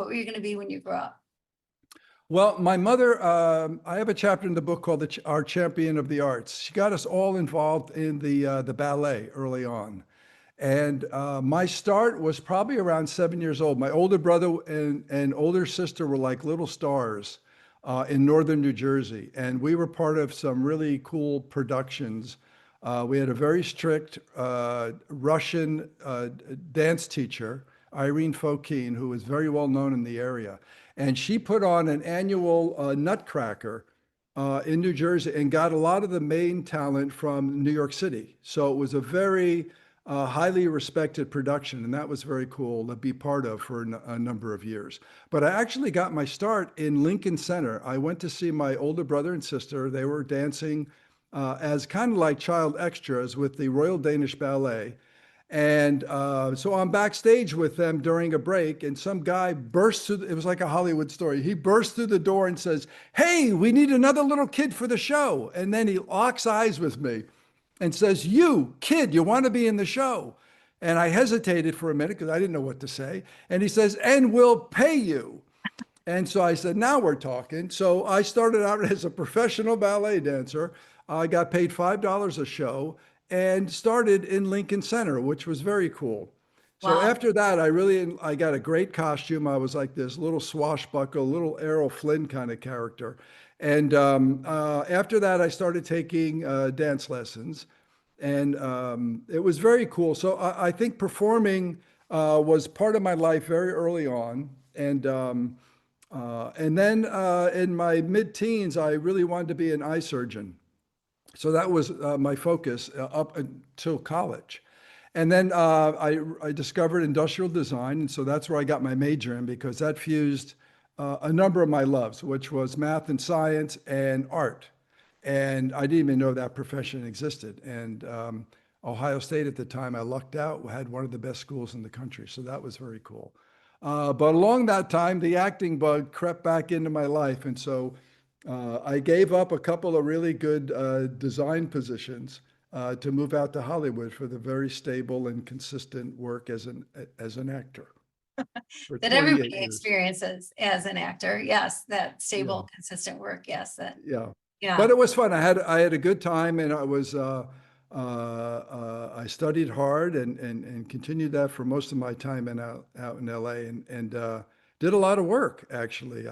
What were you going to be when you grow up? Well, my mother, I have a chapter in the book called Our Champion of the Arts. She got us all involved in the ballet early on. And my start was probably around 7 years old. My older brother and older sister were like little stars in northern New Jersey. And we were part of some really cool productions. We had a very strict Russian dance teacher, Irene Fokine, who was very well known in the area. And she put on an annual Nutcracker in New Jersey and got a lot of the main talent from New York City. So it was a very highly respected production, and that was very cool to be part of for a number of years. But I actually got my start in Lincoln Center. I went to see my older brother and sister. They were dancing as kind of like child extras with the Royal Danish Ballet. And so I'm backstage with them during a break, and some guy bursts through, it was like a Hollywood story. He bursts through the door and says, "Hey, we need another little kid for the show." And then he locks eyes with me and says, "You, kid, you want to be in the show?" And I hesitated for a minute because I didn't know what to say. And he says, "And we'll pay you." And so I said, "Now we're talking." So I started out as a professional ballet dancer. I got paid $5 a show and started in Lincoln Center, which was very cool. So Wow. after that, I got a great costume. I was like this little swashbuckle, little Errol Flynn kind of character. And after that, I started taking dance lessons, and it was very cool. So I think performing was part of my life very early on. And then in my mid-teens, I really wanted to be an eye surgeon. So that was my focus up until college. And then I discovered industrial design. And so that's where I got my major in, because that fused a number of my loves, which was math and science and art. And I didn't even know that profession existed. And Ohio State at the time, I lucked out, had one of the best schools in the country. So that was very cool. But along that time, the acting bug crept back into my life. And so I gave up a couple of really good design positions to move out to Hollywood for the very stable and consistent work as an actor for That 28 everybody years. experiences as an actor. Yes, that Yeah, stable, consistent work. Yes, that, yeah. yeah. But it was fun. I had a good time, and I studied hard and continued that for most of my time out in LA, and did a lot of work actually.